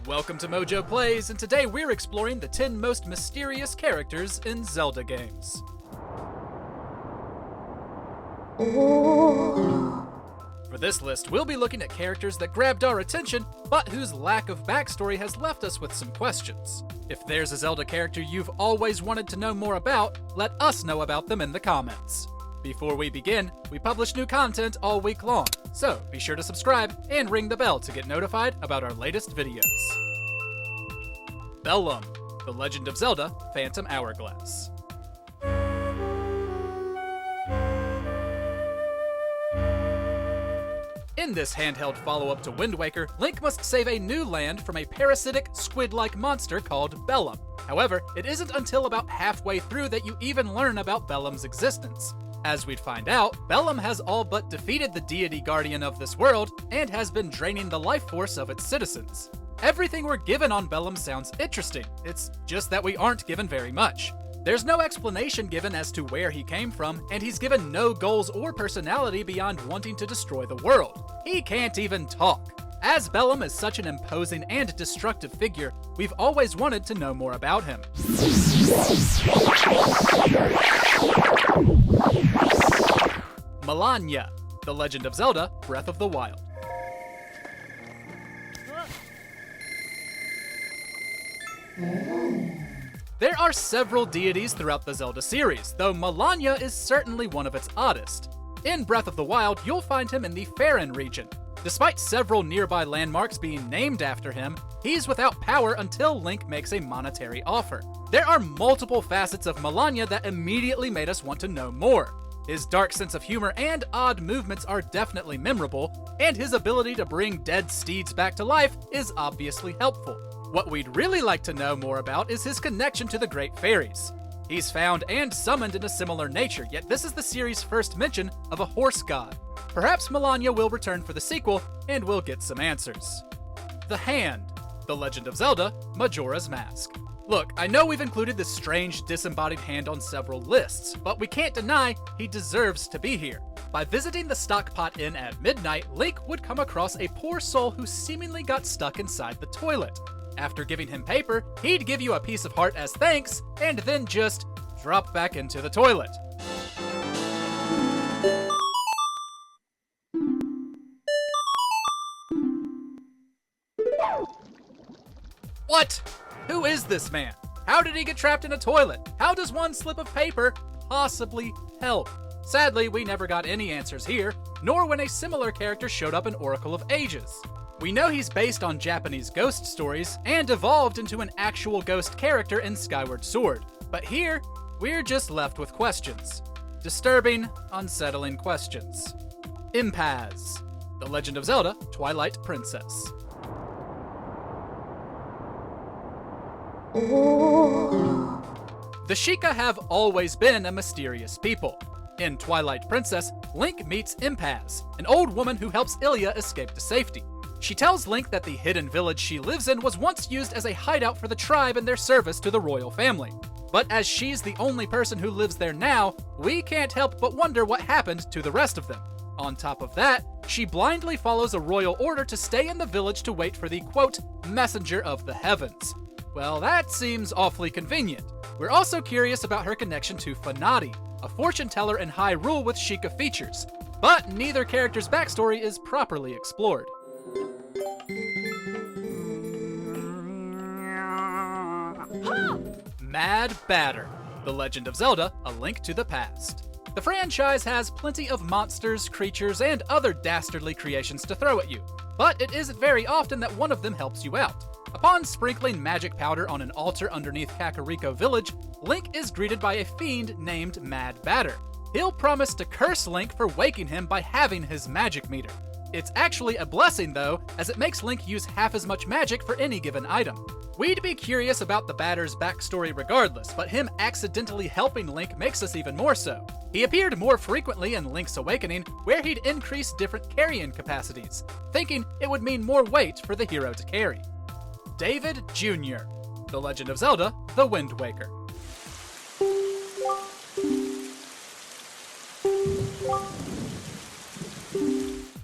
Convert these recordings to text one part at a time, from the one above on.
Welcome to MojoPlays, and today we're exploring the 10 most mysterious characters in Zelda games. For this list, we'll be looking at characters that grabbed our attention, but whose lack of backstory has left us with some questions. If there's a Zelda character you've always wanted to know more about, let us know about them in the comments. Before we begin, we publish new content all week long, so be sure to subscribe and ring the bell to get notified about our latest videos. Bellum, The Legend of Zelda: Phantom Hourglass. In this handheld follow-up to Wind Waker, Link must save a new land from a parasitic, squid-like monster called Bellum. However, it isn't until about halfway through that you even learn about Bellum's existence. As we'd find out, Bellum has all but defeated the deity guardian of this world and has been draining the life force of its citizens. Everything we're given on Bellum sounds interesting, it's just that we aren't given very much. There's no explanation given as to where he came from, and he's given no goals or personality beyond wanting to destroy the world. He can't even talk. As Bellum is such an imposing and destructive figure, we've always wanted to know more about him. Malanya, The Legend of Zelda: Breath of the Wild. There are several deities throughout the Zelda series, though Malanya is certainly one of its oddest. In Breath of the Wild, you'll find him in the Faron region. Despite several nearby landmarks being named after him, he's without power until Link makes a monetary offer. There are multiple facets of Malanya that immediately made us want to know more. His dark sense of humor and odd movements are definitely memorable, and his ability to bring dead steeds back to life is obviously helpful. What we'd really like to know more about is his connection to the Great Fairies. He's found and summoned in a similar nature, yet this is the series' first mention of a horse god. Perhaps Malanya will return for the sequel, and we'll get some answers. The Hand, The Legend of Zelda: Majora's Mask. Look, I know we've included this strange, disembodied hand on several lists, but we can't deny he deserves to be here. By visiting the Stockpot Inn at midnight, Link would come across a poor soul who seemingly got stuck inside the toilet. After giving him paper, he'd give you a piece of heart as thanks, and then just drop back into the toilet. What? Who is this man? How did he get trapped in a toilet? How does one slip of paper possibly help? Sadly, we never got any answers here, nor when a similar character showed up in Oracle of Ages. We know he's based on Japanese ghost stories and evolved into an actual ghost character in Skyward Sword. But here, we're just left with questions. Disturbing, unsettling questions. Impaz, The Legend of Zelda: Twilight Princess. The Sheikah have always been a mysterious people. In Twilight Princess, Link meets Impaz, an old woman who helps Ilia escape to safety. She tells Link that the hidden village she lives in was once used as a hideout for the tribe in their service to the royal family. But as she's the only person who lives there now, we can't help but wonder what happened to the rest of them. On top of that, she blindly follows a royal order to stay in the village to wait for the, quote, messenger of the heavens. Well, that seems awfully convenient. We're also curious about her connection to Fanati, a fortune teller in Hyrule with Sheikah features, but neither character's backstory is properly explored. Mad Batter, The Legend of Zelda: A Link to the Past. The franchise has plenty of monsters, creatures, and other dastardly creations to throw at you, but it isn't very often that one of them helps you out. Upon sprinkling magic powder on an altar underneath Kakariko Village, Link is greeted by a fiend named Mad Batter. He'll promise to curse Link for waking him by having his magic meter. It's actually a blessing though, as it makes Link use half as much magic for any given item. We'd be curious about the Batter's backstory regardless, but him accidentally helping Link makes us even more so. He appeared more frequently in Link's Awakening, where he'd increase different carrying capacities, thinking it would mean more weight for the hero to carry. David Jr., The Legend of Zelda: The Wind Waker.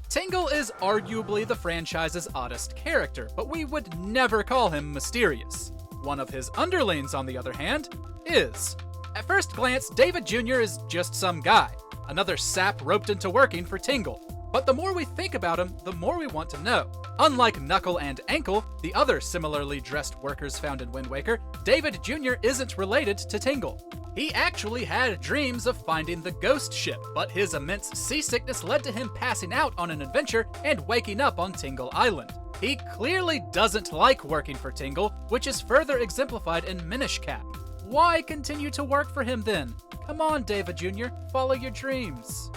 Tingle is arguably the franchise's oddest character, but we would never call him mysterious. One of his underlings, on the other hand, is. At first glance, David Jr. is just some guy, another sap roped into working for Tingle. But the more we think about him, the more we want to know. Unlike Knuckle and Ankle, the other similarly dressed workers found in Wind Waker, David Jr. isn't related to Tingle. He actually had dreams of finding the ghost ship, but his immense seasickness led to him passing out on an adventure and waking up on Tingle Island. He clearly doesn't like working for Tingle, which is further exemplified in Minish Cap. Why continue to work for him then? Come on, David Jr., follow your dreams.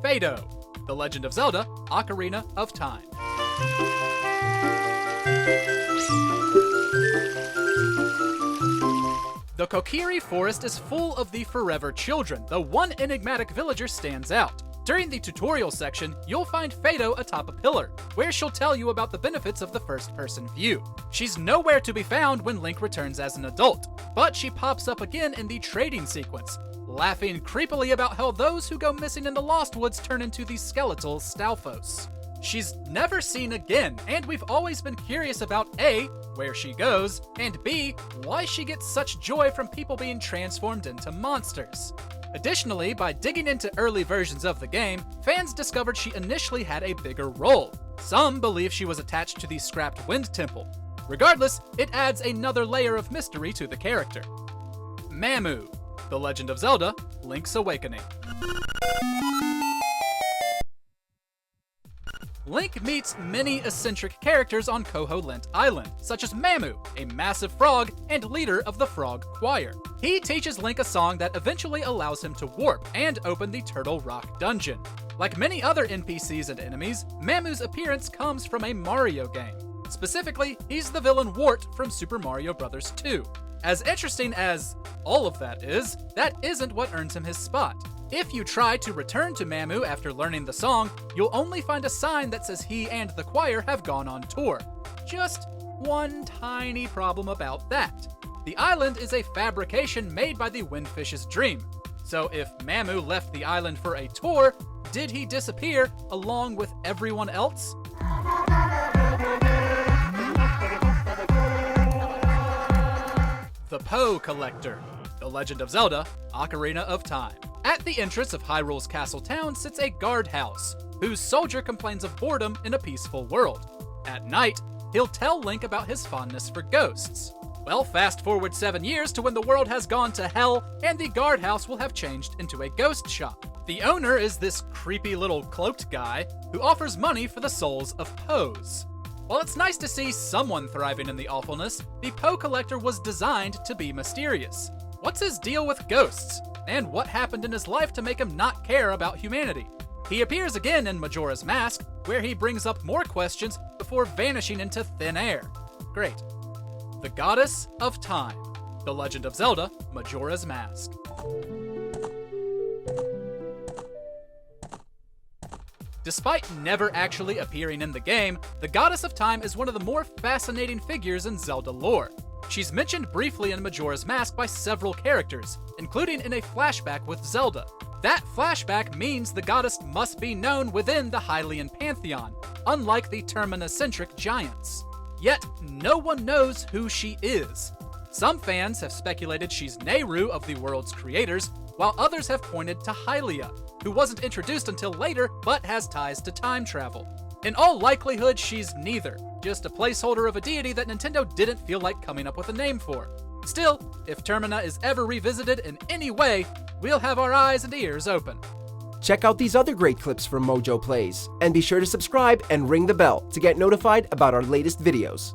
Fado, The Legend of Zelda: Ocarina of Time. The Kokiri Forest is full of the Forever Children, though one enigmatic villager stands out. During the tutorial section, you'll find Fado atop a pillar, where she'll tell you about the benefits of the first-person view. She's nowhere to be found when Link returns as an adult, but she pops up again in the trading sequence, laughing creepily about how those who go missing in the Lost Woods turn into the skeletal Stalfos. She's never seen again, and we've always been curious about A, where she goes, and B, why she gets such joy from people being transformed into monsters. Additionally, by digging into early versions of the game, fans discovered she initially had a bigger role. Some believe she was attached to the scrapped Wind Temple. Regardless, it adds another layer of mystery to the character. Mamu, The Legend of Zelda: Link's Awakening. Link meets many eccentric characters on Koholint Island, such as Mamu, a massive frog and leader of the Frog Choir. He teaches Link a song that eventually allows him to warp and open the Turtle Rock dungeon. Like many other NPCs and enemies, Mamu's appearance comes from a Mario game. Specifically, he's the villain Wart from Super Mario Bros. 2. As interesting as all of that isn't what earns him his spot. If you try to return to Mamu after learning the song, you'll only find a sign that says he and the choir have gone on tour. Just one tiny problem about that. The island is a fabrication made by the Windfish's dream. So if Mamu left the island for a tour, did he disappear along with everyone else? The Poe Collector, The Legend of Zelda: Ocarina of Time. At the entrance of Hyrule's castle town sits a guardhouse, whose soldier complains of boredom in a peaceful world. At night, he'll tell Link about his fondness for ghosts. Well, fast forward 7 years to when the world has gone to hell, and the guardhouse will have changed into a ghost shop. The owner is this creepy little cloaked guy who offers money for the souls of Poes. While it's nice to see someone thriving in the awfulness, the Poe Collector was designed to be mysterious. What's his deal with ghosts? And what happened in his life to make him not care about humanity? He appears again in Majora's Mask, where he brings up more questions before vanishing into thin air. Great. The Goddess of Time, The Legend of Zelda: Majora's Mask. Despite never actually appearing in the game, the Goddess of Time is one of the more fascinating figures in Zelda lore. She's mentioned briefly in Majora's Mask by several characters, including in a flashback with Zelda. That flashback means the goddess must be known within the Hylian pantheon, unlike the Termina-centric giants. Yet, no one knows who she is. Some fans have speculated she's Nehru of the world's creators, while others have pointed to Hylia, who wasn't introduced until later but has ties to time travel. In all likelihood, she's neither, just a placeholder of a deity that Nintendo didn't feel like coming up with a name for. Still, if Termina is ever revisited in any way, we'll have our eyes and ears open. Check out these other great clips from MojoPlays, and be sure to subscribe and ring the bell to get notified about our latest videos.